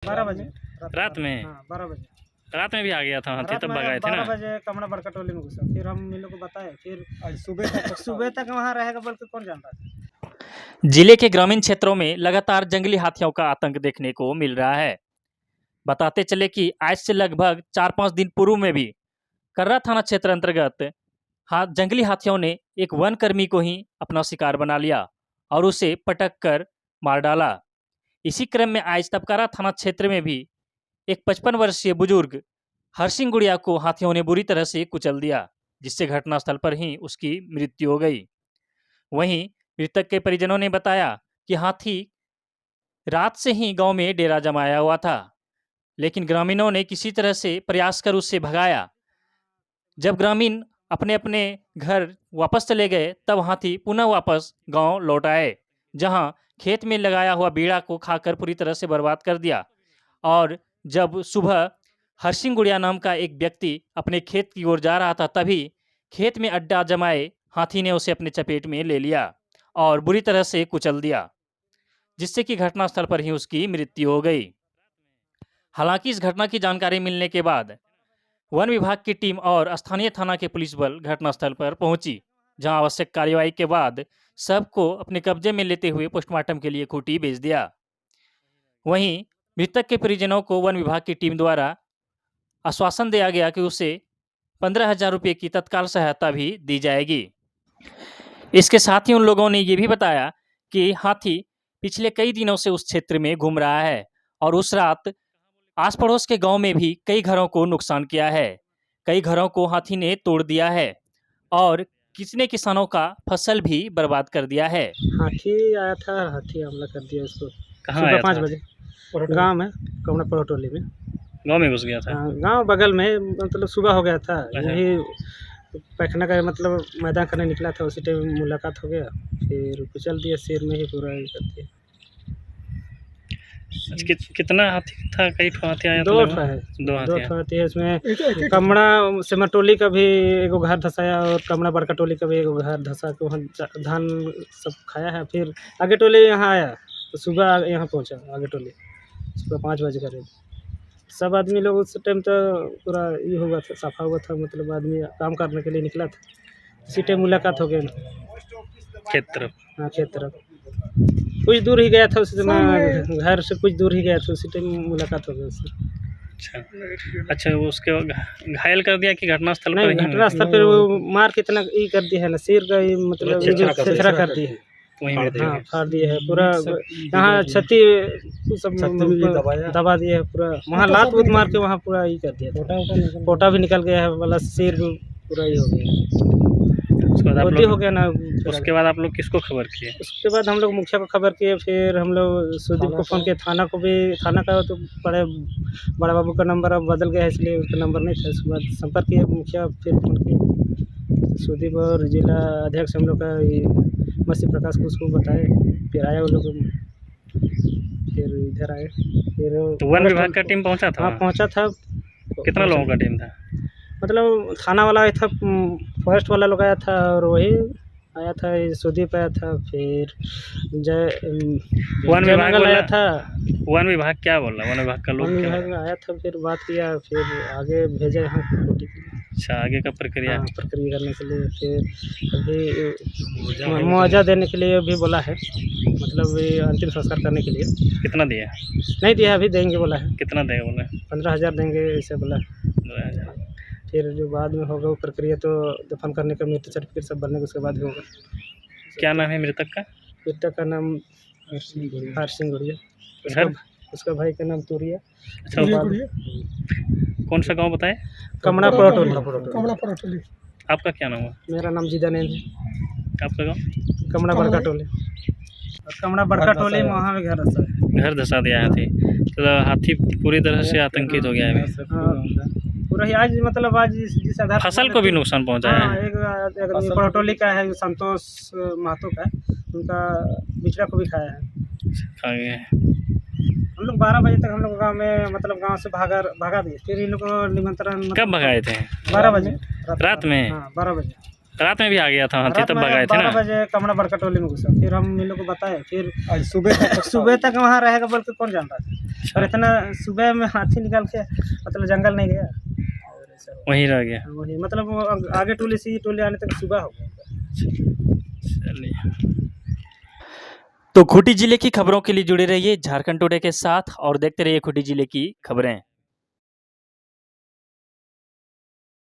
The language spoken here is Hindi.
12 बजे रात में? हाँ 12 बजे रात में भी आ गया था हाथी, रात तब में भगाए थे 12 ना? बजे कमरा बड़का टोली में घुसा, फिर हम इन लोग को बताए, फिर सुबह तक वहाँ रहेगा बोल के कौन जानता था। जिले के ग्रामीण क्षेत्रों में लगातार जंगली हाथियों का आतंक देखने को मिल रहा है। बताते चले कि आज से लगभग 4-5 दिन पूर्व में भी कर्रा थाना क्षेत्र अंतर्गत जंगली हाथियों ने एक वन कर्मी को ही अपना शिकार बना लिया और उसे पटक कर मार डाला। इसी क्रम में आज तपकारा थाना क्षेत्र में भी एक 55 वर्षीय बुजुर्ग हरसिंह गुड़िया को हाथियों ने बुरी तरह से कुचल दिया, जिससे घटनास्थल पर ही उसकी मृत्यु हो गई। वहीं मृतक के परिजनों ने बताया कि हाथी रात से ही गांव में डेरा जमाया हुआ था, लेकिन ग्रामीणों ने किसी तरह से प्रयास कर उससे भगाया। जब ग्रामीण अपने अपने घर वापस चले गए, तब हाथी पुनः वापस गांव लौट आए, जहां खेत में लगाया हुआ बीड़ा को खाकर पूरी तरह से बर्बाद कर दिया। और जब सुबह हरसिंह गुड़िया नाम का एक व्यक्ति अपने खेत की ओर जा रहा था, तभी खेत में अड्डा जमाए हाथी ने उसे अपने चपेट में ले लिया और बुरी तरह से कुचल दिया, जिससे कि घटनास्थल पर ही उसकी मृत्यु हो गई। हालांकि इस घटना की जानकारी मिलने के बाद वन विभाग की टीम और स्थानीय थाना के पुलिस बल घटनास्थल पर पहुंची, जहां आवश्यक कार्रवाई के बाद सबको अपने कब्जे में लेते हुए पोस्टमार्टम के लिए खूंटी भेज दिया। वहीं मृतक के परिजनों को वन विभाग की टीम द्वारा आश्वासन दिया गया कि उसे 15,000 रुपये की तत्काल सहायता भी दी जाएगी। इसके साथ ही उन लोगों ने ये भी बताया कि हाथी पिछले कई दिनों से उस क्षेत्र में घूम रहा है और उस रात आस पड़ोस के गांव में भी कई घरों को नुकसान किया है। कई घरों को हाथी ने तोड़ दिया है और कितने किसानों का फसल भी बर्बाद कर दिया है। हाथी आया था, हाथी हमला कर दिया उसको कहाँ सुबह आया 5 था? बजे गाँव में कमरा पड़ो टोली में। गांव में घुस गया था? गाँव बगल में, मतलब सुबह हो गया था, अच्छा। यही पैखाना का मतलब मैदान करने निकला था, उसी टाइम मुलाकात हो गया, फिर कुचल दिया, सिर में ही पूरा ये कर दिया। कितना हाथी था? कई ठो हाथी आया था? 2 ठो है, 2 2 ठो हाथी है। इसमें कमड़ा सिमरटोली का भी एगो घर धसाया और कमड़ा बड़का टोली का भी एगो घर धसा के वहाँ धान सब खाया है। फिर आगे टोली यहाँ आया तो सुबह यहाँ पहुँचा, आगे टोली सुबह 5 बजे करीब। सब आदमी लोग उस टाइम तो पूरा ये हुआ था, साफा हुआ था, मतलब आदमी काम करने के लिए निकला था, इसी टाइम मुलाकात हो गई खेत तरफ। हाँ खेत तरफ कुछ दूर ही गया था उस समय, घर से कुछ दूर ही गया था, उसी टाइम मुलाकात हो गई उससे। अच्छा, उसके घायल कर दिया कि घटनास्थल पर? नहीं, घटनास्थल पर वो मार के इतना ये कर दिया है ना, सिर का मतलब छेछरा कर दिया है। हाँ फाड़ दिए है पूरा, यहाँ छत्ती सब दबा दिए है पूरा, वहाँ लात वूत मार के वहाँ पूरा ये कर दिया, पोटा भी निकल गया है वाला, सिर पूरा ये हो गया, हो गया ना। उसके बाद आप लोग किसको खबर किए? उसके बाद हम लोग मुखिया को खबर किए, फिर हम लोग सुदीप को फ़ोन किए, थाना को भी। थाना का तो बड़ा बाबू का नंबर अब बदल गया है, इसलिए उसका नंबर नहीं था। उसके बाद संपर्क किए मुखिया, फिर फ़ोन किए सुदीप और जिला अध्यक्ष हम लोग का ये मसी प्रकाश को, उसको बताए, फिर आया वो लोग, फिर इधर आए। फिर तो वन विभाग का टीम पहुंचा था? हाँ पहुंचा था। कितना लोगों का टीम था? मतलब थाना वाला आया था, फॉरेस्ट वाला लोग आया था, और वही आया था, सुदीप आया था, फिर वन विभाग आया था। वन विभाग क्या बोला? वन विभाग का लोग वन विभाग आया था, फिर बात किया, फिर आगे भेजा यहाँ कोटी के लिए। अच्छा, आगे का प्रक्रिया? हाँ, प्रक्रिया करने के लिए, फिर अभी मुआवजा देने के लिए भी बोला है, मतलब ये अंतिम संस्कार करने के लिए। कितना दिया? नहीं दिया, अभी देंगे बोला है। कितना देगा बोला? 15,000 देंगे ऐसे बोला है। फिर जो बाद में होगा वो प्रक्रिया, तो दफन करने का मृत्यु सर्टिफिकेट सब बनने के उसके बाद होगा। क्या नाम है मृतक का? मृतक का नाम हरसिंह गुड़िया, उसका भाई का नाम तुरिया। अच्छा, कौन सा गांव बताए? कमड़ा पड़ोटोली। आपका क्या नाम है? मेरा नाम जिदानंद है। आपका गाँव? कमड़ा बड़का टोली। कमड़ा बड़का टोली में वहाँ में घर धसा है। घर धसा दिया हाथी? तो हाथी पूरी तरह से आतंकित हो गया है पूरा ही। आज मतलब आज जिस आधार फसल को भी नुकसान पहुंचाया है। एक पड़ोटोली का है, संतोष महतो का, उनका बिचड़ा को भी खाया है। हम लोग 12 बजे तक हम लोग गाँव में, मतलब गाँव से भगा दिए, फिर इन लोग को निमंत्रण। कब भगाए थे? 12 बजे रात में? हाँ 12 बजे रात में भी आ गया था हाथी, रात तब में भगाए थे 12 ना। बजे कमरा बड़का टोली में घुसा, फिर हम इन लोग को बताए, फिर आज सुबह सुबह तक वहाँ रहेगा बोल के कौन जानता था। और इतना सुबह में हाथी निकाल के मतलब जंगल नहीं गया, और ऐसा हुआ। वहीं रह गया। वही मतलब वो आगे टोली से ये टोली आने तक सुबह हो गया। चलिए, तो खूंटी जिले की खबरों के लिए जुड़े रहिए झारखंड टुडे के साथ और देखते रहिए खूंटी जिले की खबरें।